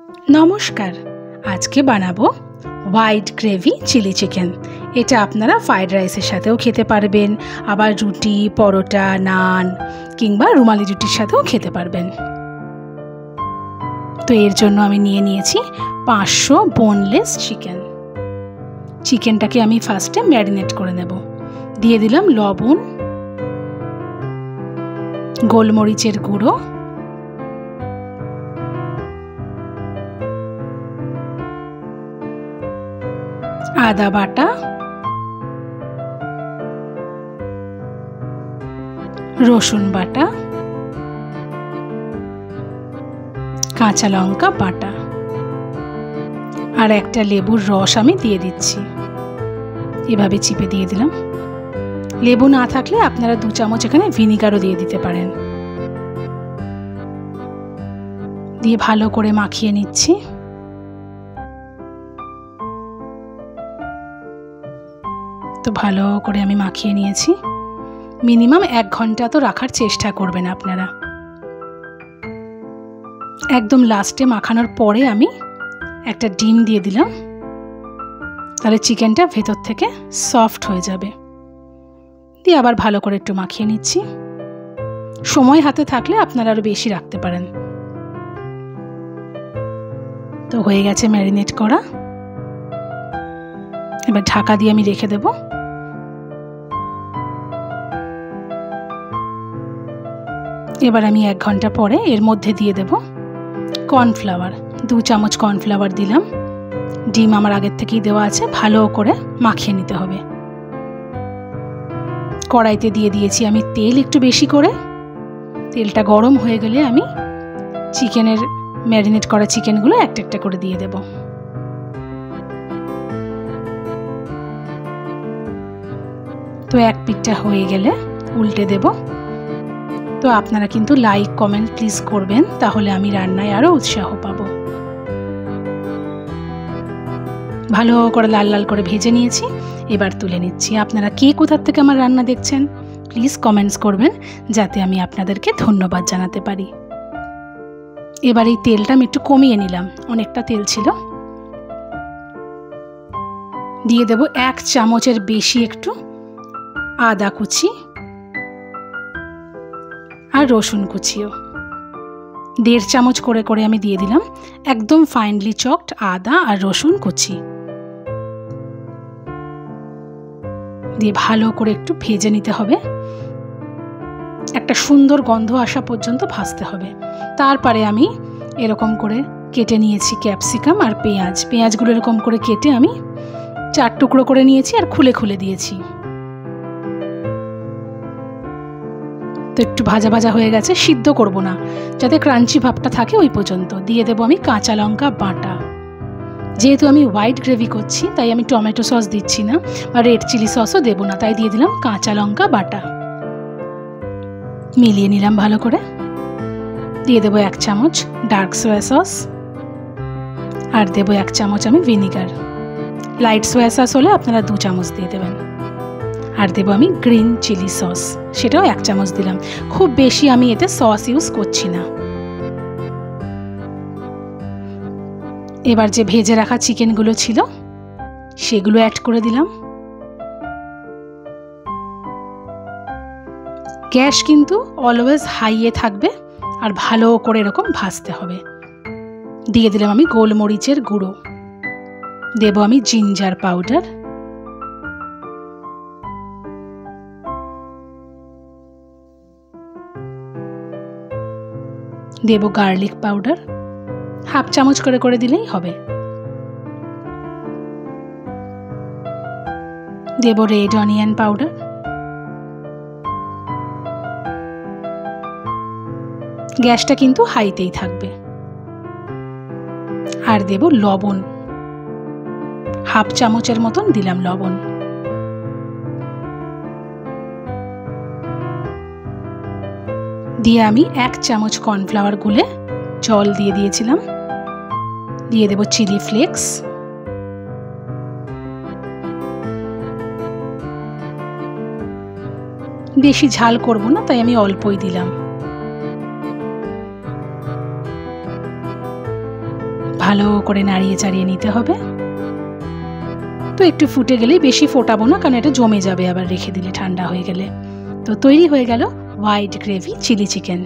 নমস্কার, আজকে বানাবো হোয়াইট গ্রেভি চিলি চিকেন। এটা আপনারা ফ্রাইড রাইসের সাথেও খেতে পারবেন, আবার রুটি, পরোটা, নান কিংবা রুমালি রুটির সাথেও খেতে পারবেন। তো এর জন্য আমি নিয়েছি 500 বোনলেস চিকেন। চিকেনটাকে আমি ফার্স্টে ম্যারিনেট করে নেব। দিয়ে দিলাম লবণ, গোলমরিচের গুঁড়ো, আদা বাটা, রসুন বাটা, কাঁচা লঙ্কা বাটা আর একটা লেবুর রস আমি দিয়ে দিচ্ছি। এভাবে চিপে দিয়ে দিলাম। লেবু না থাকলে আপনারা 2 চামচ এখানে ভিনিগারও দিয়ে দিতে পারেন। দিয়ে ভালো করে মাখিয়ে নিচ্ছি। তো ভালো করে আমি মাখিয়ে নিয়েছি। মিনিমাম 1 ঘন্টা তো রাখার চেষ্টা করবেন আপনারা। একদম লাস্টে মাখানোর পরে আমি একটা ডিম দিয়ে দিলাম, তাহলে চিকেনটা ভেতর থেকে সফট হয়ে যাবে। দিয়ে আবার ভালো করে একটু মাখিয়ে নিচ্ছি। সময় হাতে থাকলে আপনারা আরও বেশি রাখতে পারেন। তো হয়ে গেছে ম্যারিনেট করা। এবার ঢাকা দিয়ে আমি রেখে দেব। এবার আমি 1 ঘন্টা পরে এর মধ্যে দিয়ে দেব কর্নফ্লাওয়ার। 2 চামচ কর্নফ্লাওয়ার দিলাম। ডিম আমার আগের থেকেই দেওয়া আছে, ভালো করে মাখিয়ে নিতে হবে। কড়াইতে দিয়ে দিয়েছি আমি তেল একটু বেশি করে। তেলটা গরম হয়ে গেলে আমি চিকেনের ম্যারিনেট করা চিকেনগুলো একটা একটা করে দিয়ে দেব। তো এক পিঠটা হয়ে গেলে উল্টে দেব। তো আপনারা কিন্তু লাইক কমেন্ট প্লিজ করবেন, তাহলে আমি রান্নায় আরও উৎসাহ পাবো। ভালো করে লাল লাল করে ভেজে নিয়েছি। এবার তুলে নিচ্ছি। আপনারা কে কোথার থেকে আমার রান্না দেখছেন প্লিজ কমেন্টস করবেন, যাতে আমি আপনাদেরকে ধন্যবাদ জানাতে পারি। এবার এই তেলটা আমি একটু কমিয়ে নিলাম, অনেকটা তেল ছিল। দিয়ে দেব 1 চামচের বেশি একটু আদা কুচি আর রসুন কুচিও। 1.5 চামচ করে করে আমি দিয়ে দিলাম একদম ফাইনলি চপড আদা আর রসুন কুচি। দিয়ে ভালো করে একটু ভেজে নিতে হবে। একটা সুন্দর গন্ধ আসা পর্যন্ত ভাজতে হবে। তারপরে আমি এরকম করে কেটে নিয়েছি ক্যাপসিকাম আর পেঁয়াজ। পেঁয়াজগুলো এরকম করে কেটে আমি 4 টুকরো করে নিয়েছি আর খুলে খুলে দিয়েছি। তো একটু ভাজা ভাজা হয়ে গেছে, সিদ্ধ করব না, যাতে ক্রাঞ্চি ভাবটা থাকে ওই পর্যন্ত। দিয়ে দেবো আমি কাঁচা লঙ্কা বাটা। যেহেতু আমি হোয়াইট গ্রেভি করছি তাই আমি টমেটো সস দিচ্ছি না, বা রেড চিলি সসও দেবো না, তাই দিয়ে দিলাম কাঁচা লঙ্কা বাটা। মিলিয়ে নিলাম ভালো করে। দিয়ে দেবো 1 চামচ ডার্ক সোয়া সস আর দেবো 1 চামচ আমি ভিনিগার। লাইট সোয়া সস হলে আপনারা 2 চামচ দিয়ে দেবেন। আর দেবো আমি গ্রিন চিলি সস, সেটাও 1 চামচ দিলাম। খুব বেশি আমি এতে সস ইউজ করছি না। এবার যে ভেজে রাখা চিকেনগুলো ছিল সেগুলো অ্যাড করে দিলাম। গ্যাস কিন্তু অলওয়েজ হাইয়ে থাকবে আর ভালো করে এরকম ভাজতে হবে। দিয়ে দিলাম আমি গোলমরিচের গুঁড়ো, দেব আমি জিঞ্জার পাউডার, দেব গার্লিক পাউডার, 1/2 চামচ করে করে দিলেই হবে। দেব রেড অনিয়ন পাউডার, গ্যাসটা কিন্তু হাইতেই থাকবে। আর দেব লবণ, 1/2 চামচের মতন দিলাম লবণ। দিয়ে আমি 1 চামচ কর্নফ্লাওয়ার গুলে জল দিয়ে দিয়েছিলাম। দিয়ে দেব চিলি ফ্লেক্স, বেশি ঝাল করব না তাই আমি অল্পই দিলাম। ভালো করে নাড়িয়ে চাড়িয়ে নিতে হবে। তো একটু ফুটে গেলেই, বেশি ফোটাবো না কারণ এটা জমে যাবে আবার রেখে দিলে ঠান্ডা হয়ে গেলে। তো তৈরি হয়ে গেল হোয়াইট গ্রেভি চিলি চিকেন।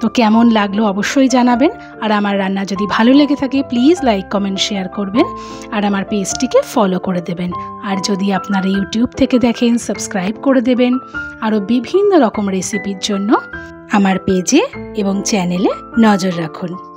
তো কেমন লাগলো অবশ্যই জানাবেন। আর আমার রান্না যদি ভালো লেগে থাকে প্লিজ লাইক কমেন্ট শেয়ার করবেন আর আমার পেজটিকে ফলো করে দেবেন। আর যদি আপনারা ইউটিউব থেকে দেখেন সাবস্ক্রাইব করে দেবেন। আরও বিভিন্ন রকম রেসিপির জন্য আমার পেজে এবং চ্যানেলে নজর রাখুন।